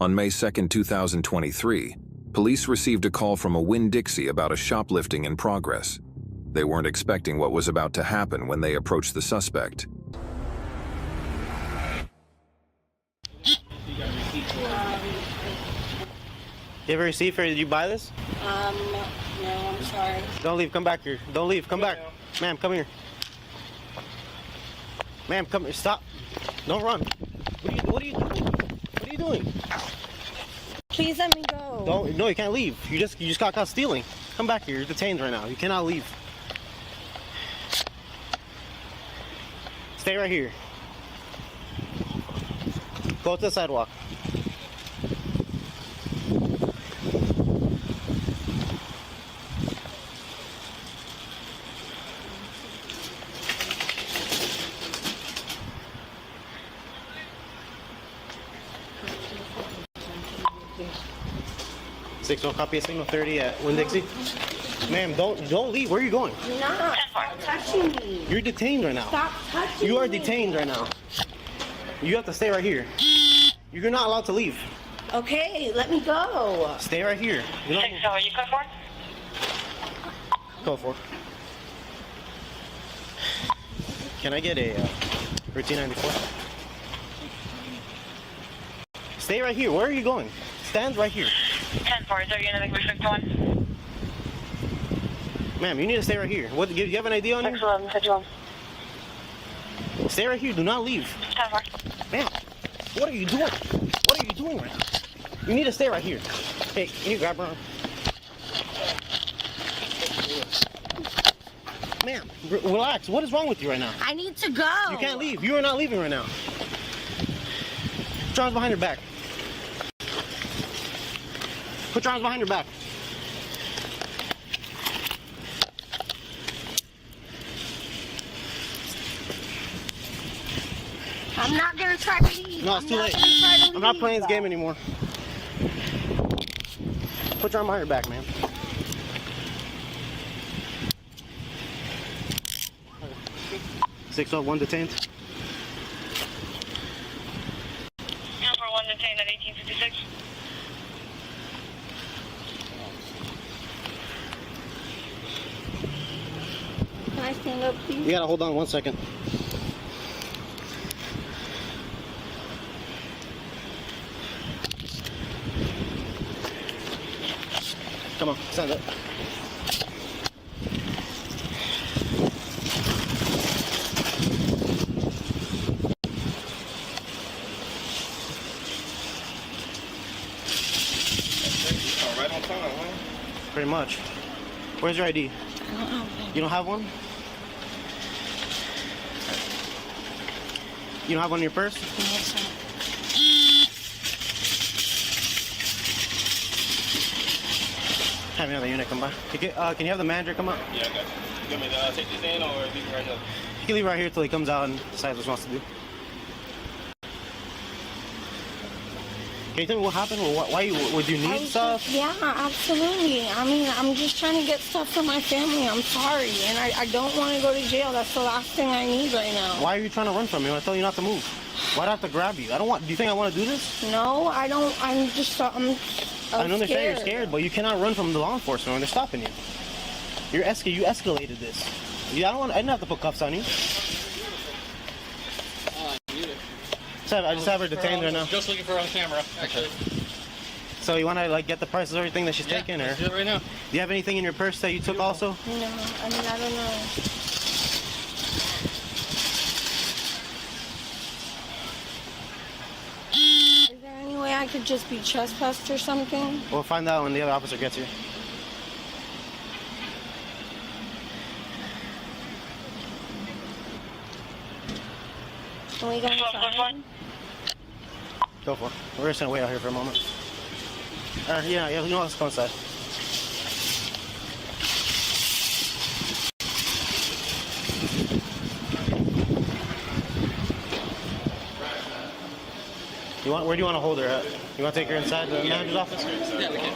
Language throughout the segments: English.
On May 2, 2023, police received a call from a Winn-Dixie about a shoplifting in progress. They weren't expecting what was about to happen when they approached the suspect. You have a receipt for it? Did you buy this? No, I'm sorry. Don't leave, come back here. Don't leave, come back. Ma'am, come here. Ma'am, come here, stop. Don't run. What are you doing? What are you doing? Please let me go. No, you can't leave. You just got caught stealing. Come back here, you're detained right now. You cannot leave. Stay right here. Go to the sidewalk. Copy of signal 30 at Winn-Dixie. Ma'am, don't leave. Where are you going? You're not. Stop touching me. You're detained right now. Stop touching me. You are detained right now. You have to stay right here. You're not allowed to leave. Okay, let me go. Stay right here. So are you code for? Go for. Can I get a routine 94? Stay right here. Where are you going? Stand right here. 10-4, is there anything restrict one? Ma'am, you need to stay right here. What? Do you have an ID on you? 611, 51. Stay right here. Do not leave. 10-4. Ma'am, what are you doing? What are you doing right now? You need to stay right here. Hey, can you grab her arm? Ma'am, relax. What is wrong with you right now? I need to go. You can't leave. You are not leaving right now. Put your arms behind your back. Put your arms behind your back. I'm not gonna try to leave. No, it's too late. I'm not playing this game anymore. Put your arm behind your back, man. 601 detained. 10-4-1 detained at 1856. Can I stand up, please? You gotta hold on 1 second. Come on, stand up. Right on time, huh? Pretty much. Where's your ID? I don't have one. You don't have one? You don't have one in your purse? Have another unit come by. Can you have the manager come up? Yeah, I got you. You want me to take this in or leave it right here? You can leave right here till he comes out and decides what he wants to do. Can you tell me what happened? Why would you need stuff? Yeah, absolutely. I mean, I'm just trying to get stuff for my family. I'm sorry. And I don't want to go to jail. That's the last thing I need right now. Why are you trying to run from me when I tell you not to move? Why'd I have to grab you? Do you think I want to do this? No, I don't. I'm I know they're saying you're scared, but you cannot run from the law enforcement when they're stopping you. You escalated this. I didn't have to put cuffs on you. I just have her detained right now. Just looking for her on camera, actually. So you want to get the prices of everything that she's taking, or? Let's do it right now. Do you have anything in your purse that you took also? No, I mean, I don't know. Is there any way I could just be trespassed or something? We'll find out when the other officer gets here. Can we go inside? Go for it. We're just gonna wait out here for a moment. Yeah, you know, let's go inside. Where do you want to hold her at? You want to take her inside the manager's office? Yeah, we can.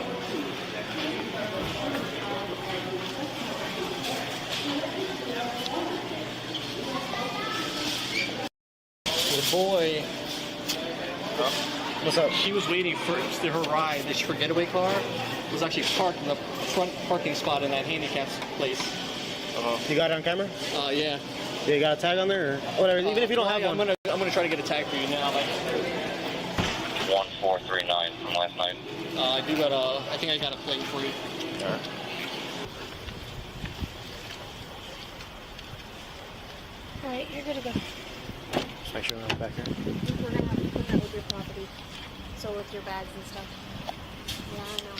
The boy What's up? She was waiting for her ride. Her getaway car was actually parked in the front parking spot in that handicap place. You got it on camera? Yeah. Yeah, you got a tag on there, or whatever. Even if you don't have I'm one. gonna try to get a tag for you now. 1439 from last night. I do got I think I got a plate for you. All right. All right, you're good to go. Just make sure we're not back here. We're gonna have to put that with your property, so with your bags and stuff. Yeah, I know.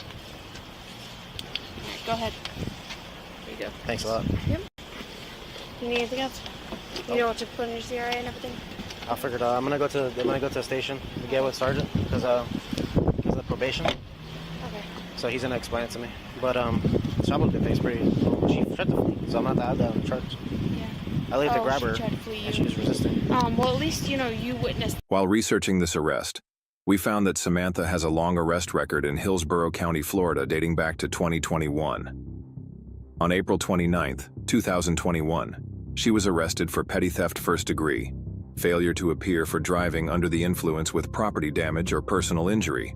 All right, go ahead. There you go. Thanks a lot. Yep. You need anything else? You know what to put in your CRA and everything? I'll figure it out. I'm gonna go to the station to get with Sergeant because of probation. Okay. So he's gonna explain it to me. But shoplifting thing's pretty. She tried to flee, so I'm not that charge. Yeah. I leave to grab she her, tried to flee you. and she was resisting. Well, at least, you know, you witnessed. While researching this arrest, we found that Samantha has a long arrest record in Hillsborough County, Florida, dating back to 2021. On April 29th, 2021, she was arrested for petty theft first degree, failure to appear for driving under the influence with property damage or personal injury.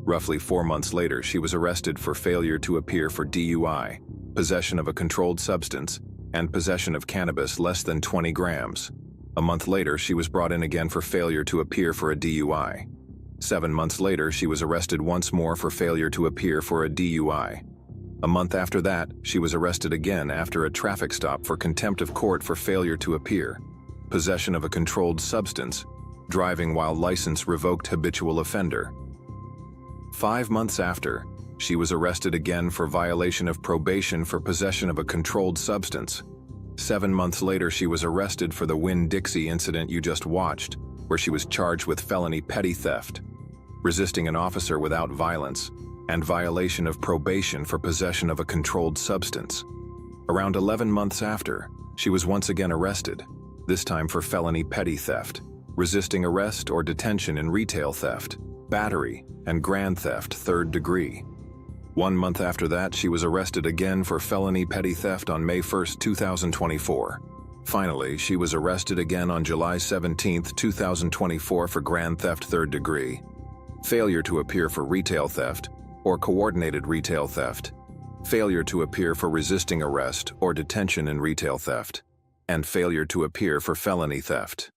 Roughly 4 months later, she was arrested for failure to appear for DUI, possession of a controlled substance, and possession of cannabis less than 20 grams. A month later, she was brought in again for failure to appear for a DUI. 7 months later, she was arrested once more for failure to appear for a DUI. A month after that, she was arrested again after a traffic stop for contempt of court for failure to appear, possession of a controlled substance, driving while license revoked habitual offender. 5 months after, she was arrested again for violation of probation for possession of a controlled substance. 7 months later, she was arrested for the Winn-Dixie incident you just watched, where she was charged with felony petty theft, resisting an officer without violence, and violation of probation for possession of a controlled substance. Around 11 months after, she was once again arrested, this time for felony petty theft, resisting arrest or detention in retail theft, battery, and grand theft third degree. 1 month after that, she was arrested again for felony petty theft on May 1st, 2024. Finally, she was arrested again on July 17th, 2024 for grand theft third degree, failure to appear for retail theft or coordinated retail theft, failure to appear for resisting arrest or detention in retail theft, and failure to appear for felony theft.